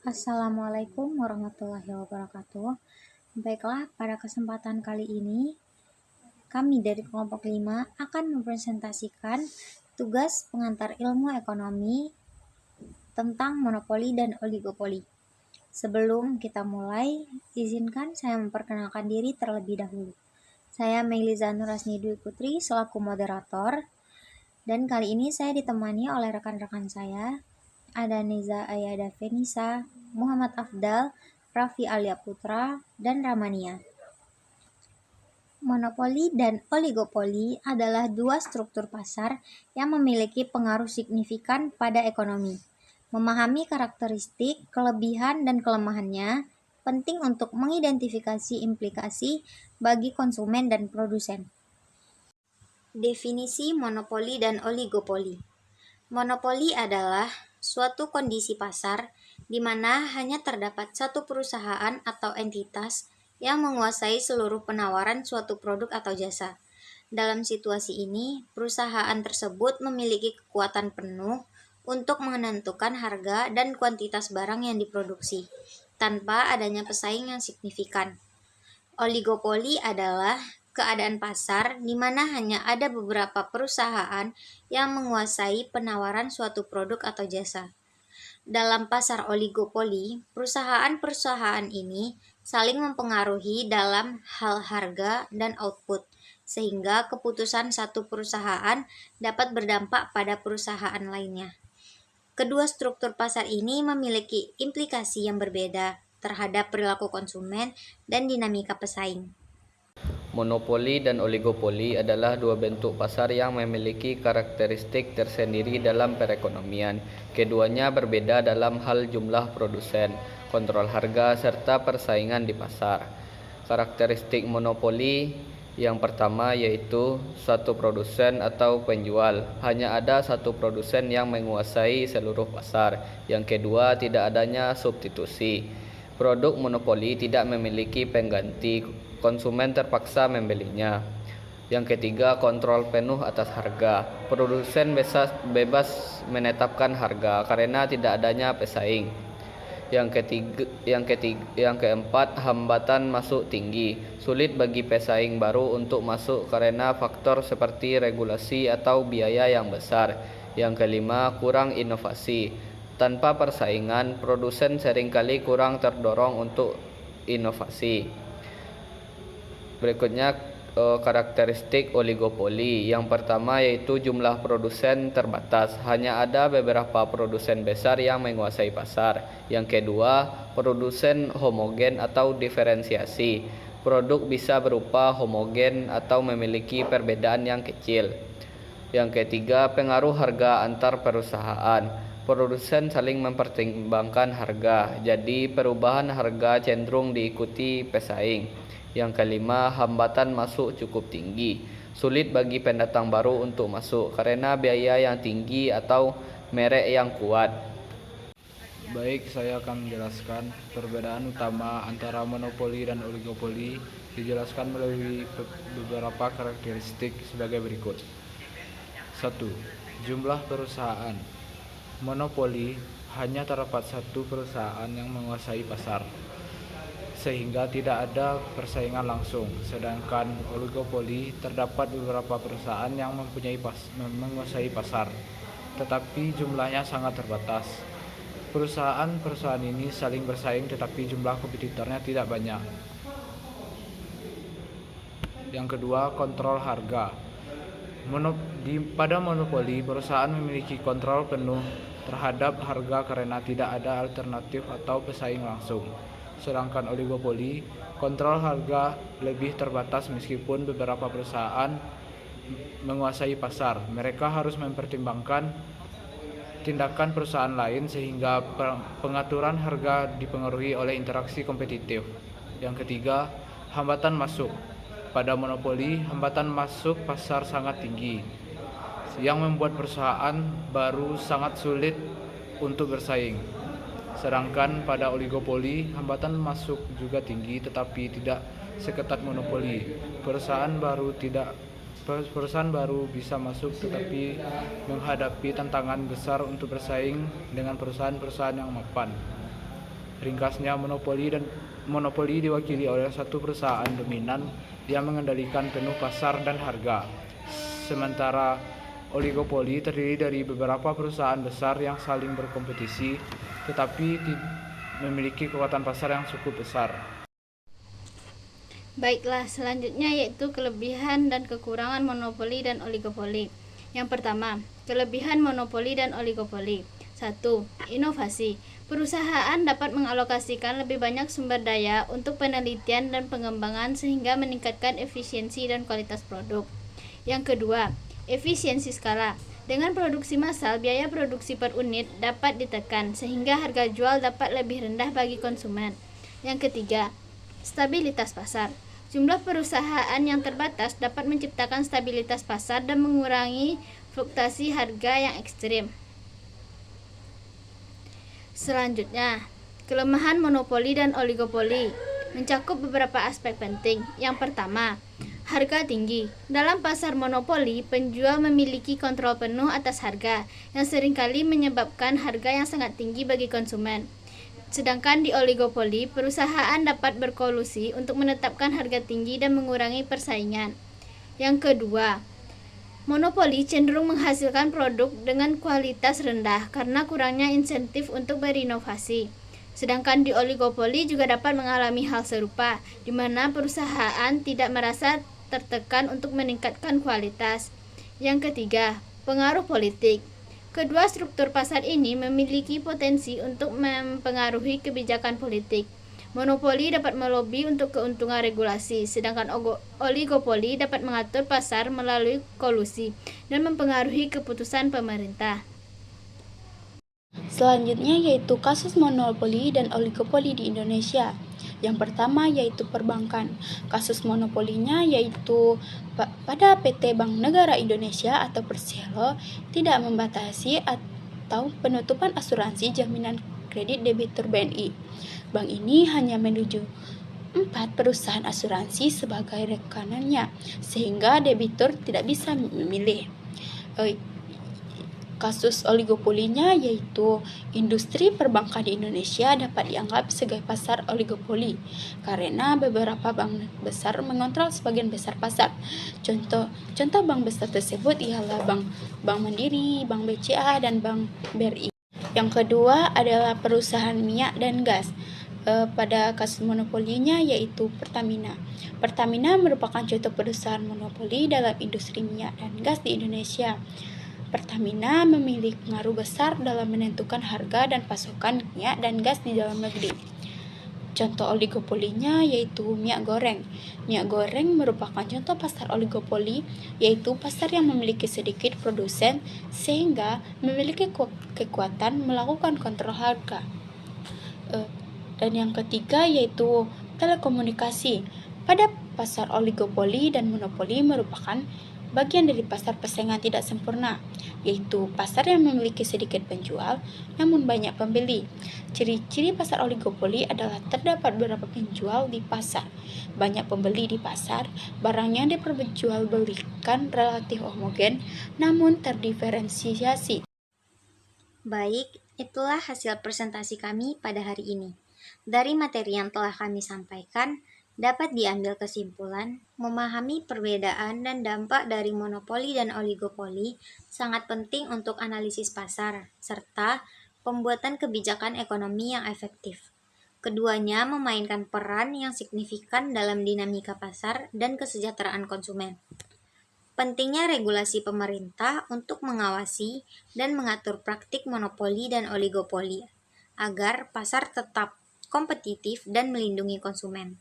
Assalamualaikum warahmatullahi wabarakatuh. Baiklah, pada kesempatan kali ini, kami dari kelompok 5 akan mempresentasikan tugas pengantar ilmu ekonomi tentang monopoli dan oligopoli. Sebelum kita mulai, izinkan saya memperkenalkan diri terlebih dahulu. Saya Meiliza Nurasni Dwi Putri selaku moderator, dan kali ini saya ditemani oleh rekan-rekan saya, ada Neza Ayada Venisa, Muhammad Afdal, Raffi Alia Putra, dan Ramania. Monopoli dan oligopoli adalah dua struktur pasar yang memiliki pengaruh signifikan pada ekonomi. Memahami karakteristik, kelebihan, dan kelemahannya penting untuk mengidentifikasi implikasi bagi konsumen dan produsen. Definisi monopoli dan oligopoli. Monopoli adalah suatu kondisi pasar di mana hanya terdapat satu perusahaan atau entitas yang menguasai seluruh penawaran suatu produk atau jasa. Dalam situasi ini, perusahaan tersebut memiliki kekuatan penuh untuk menentukan harga dan kuantitas barang yang diproduksi, tanpa adanya pesaing yang signifikan. Oligopoli adalah keadaan pasar di mana hanya ada beberapa perusahaan yang menguasai penawaran suatu produk atau jasa. Dalam pasar oligopoli, perusahaan-perusahaan ini saling mempengaruhi dalam hal harga dan output, sehingga keputusan satu perusahaan dapat berdampak pada perusahaan lainnya. Kedua struktur pasar ini memiliki implikasi yang berbeda terhadap perilaku konsumen dan dinamika pesaing. Monopoli dan oligopoli adalah dua bentuk pasar yang memiliki karakteristik tersendiri dalam perekonomian. Keduanya berbeda dalam hal jumlah produsen, kontrol harga, serta persaingan di pasar. Karakteristik monopoli yang pertama yaitu satu produsen atau penjual. Hanya ada satu produsen yang menguasai seluruh pasar. Yang kedua, tidak adanya substitusi. Produk monopoli tidak memiliki pengganti, konsumen terpaksa membelinya. Yang ketiga, kontrol penuh atas harga. Produsen bebas menetapkan harga karena tidak adanya pesaing. Yang keempat, hambatan masuk tinggi. Sulit bagi pesaing baru untuk masuk karena faktor seperti regulasi atau biaya yang besar. Yang kelima, kurang inovasi. Tanpa persaingan, produsen seringkali kurang terdorong untuk inovasi. Berikutnya karakteristik oligopoli. Yang pertama yaitu jumlah produsen terbatas. Hanya ada beberapa produsen besar yang menguasai pasar. Yang kedua, produsen homogen atau diferensiasi. Produk bisa berupa homogen atau memiliki perbedaan yang kecil. Yang ketiga, pengaruh harga antar perusahaan. Produsen saling mempertimbangkan harga, jadi perubahan harga cenderung diikuti pesaing. Yang kelima, hambatan masuk cukup tinggi. Sulit bagi pendatang baru untuk masuk karena biaya yang tinggi atau merek yang kuat. Baik, saya akan menjelaskan perbedaan utama antara monopoli dan oligopoli dijelaskan melalui beberapa karakteristik sebagai berikut. 1. Jumlah perusahaan. Monopoli hanya terdapat satu perusahaan yang menguasai pasar, sehingga tidak ada persaingan langsung. Sedangkan oligopoli terdapat beberapa perusahaan yang menguasai pasar, tetapi jumlahnya sangat terbatas. Perusahaan-perusahaan ini saling bersaing tetapi jumlah kompetitornya tidak banyak. Yang kedua, kontrol harga. Pada monopoli, perusahaan memiliki kontrol penuh terhadap harga karena tidak ada alternatif atau pesaing langsung. Sedangkan oligopoli, kontrol harga lebih terbatas meskipun beberapa perusahaan menguasai pasar. Mereka harus mempertimbangkan tindakan perusahaan lain sehingga pengaturan harga dipengaruhi oleh interaksi kompetitif. Yang ketiga, hambatan masuk. Pada monopoli, hambatan masuk pasar sangat tinggi, yang membuat perusahaan baru sangat sulit untuk bersaing. Sedangkan pada oligopoli, hambatan masuk juga tinggi tetapi tidak seketat monopoli. Perusahaan baru bisa masuk tetapi menghadapi tantangan besar untuk bersaing dengan perusahaan-perusahaan yang mapan. Ringkasnya, monopoli diwakili oleh satu perusahaan dominan yang mengendalikan penuh pasar dan harga. Sementara oligopoli terdiri dari beberapa perusahaan besar yang saling berkompetisi tetapi memiliki kekuatan pasar yang cukup besar. Baiklah, selanjutnya yaitu kelebihan dan kekurangan monopoli dan oligopoli. Yang pertama, kelebihan monopoli dan oligopoli. 1. Inovasi. Perusahaan dapat mengalokasikan lebih banyak sumber daya untuk penelitian dan pengembangan sehingga meningkatkan efisiensi dan kualitas produk. Yang kedua, efisiensi skala. Dengan produksi massal, biaya produksi per unit dapat ditekan sehingga harga jual dapat lebih rendah bagi konsumen. Yang ketiga, stabilitas pasar. Jumlah perusahaan yang terbatas dapat menciptakan stabilitas pasar dan mengurangi fluktuasi harga yang ekstrim. Selanjutnya, kelemahan monopoli dan oligopoli mencakup beberapa aspek penting. Yang pertama, harga tinggi. Dalam pasar monopoli, penjual memiliki kontrol penuh atas harga, yang seringkali menyebabkan harga yang sangat tinggi bagi konsumen. Sedangkan di oligopoli, perusahaan dapat berkolusi untuk menetapkan harga tinggi dan mengurangi persaingan. Yang kedua, monopoli cenderung menghasilkan produk dengan kualitas rendah karena kurangnya insentif untuk berinovasi. Sedangkan di oligopoli juga dapat mengalami hal serupa, di mana perusahaan tidak merasa tertekan untuk meningkatkan kualitas. Yang ketiga, pengaruh politik. Kedua struktur pasar ini memiliki potensi untuk mempengaruhi kebijakan politik. Monopoli dapat melobi untuk keuntungan regulasi, sedangkan oligopoli dapat mengatur pasar melalui kolusi dan mempengaruhi keputusan pemerintah. Selanjutnya yaitu kasus monopoli dan oligopoli di Indonesia. Yang pertama yaitu perbankan. Kasus monopolinya yaitu pada PT Bank Negara Indonesia atau Persero tidak membatasi atau penutupan asuransi jaminan kredit debitur BNI. Bank ini hanya menuju 4 perusahaan asuransi sebagai rekanannya, sehingga debitur tidak bisa memilih. Kasus oligopolinya yaitu industri perbankan di Indonesia dapat dianggap sebagai pasar oligopoli karena beberapa bank besar mengontrol sebagian besar pasar. Contoh bank besar tersebut ialah Bank Mandiri, Bank BCA, dan Bank BRI. Yang kedua adalah perusahaan minyak dan gas. Pada kasus monopolinya yaitu Pertamina. Pertamina merupakan contoh perusahaan monopoli dalam industri minyak dan gas di Indonesia. Pertamina memiliki pengaruh besar dalam menentukan harga dan pasokan minyak dan gas di dalam negeri. Contoh oligopolinya yaitu minyak goreng. Minyak goreng merupakan contoh pasar oligopoli, yaitu pasar yang memiliki sedikit produsen sehingga memiliki kekuatan melakukan kontrol harga. Dan yang ketiga yaitu telekomunikasi. Pada pasar oligopoli dan monopoli merupakan bagian dari pasar persaingan tidak sempurna, yaitu pasar yang memiliki sedikit penjual namun banyak pembeli. Ciri-ciri pasar oligopoli adalah terdapat beberapa penjual di pasar, banyak pembeli di pasar, barang yang diperjualbelikan relatif homogen namun terdiferensiasi. Baik, itulah hasil presentasi kami pada hari ini. Dari materi yang telah kami sampaikan, dapat diambil kesimpulan, memahami perbedaan dan dampak dari monopoli dan oligopoli sangat penting untuk analisis pasar, serta pembuatan kebijakan ekonomi yang efektif. Keduanya memainkan peran yang signifikan dalam dinamika pasar dan kesejahteraan konsumen. Pentingnya regulasi pemerintah untuk mengawasi dan mengatur praktik monopoli dan oligopoli, agar pasar tetap kompetitif dan melindungi konsumen.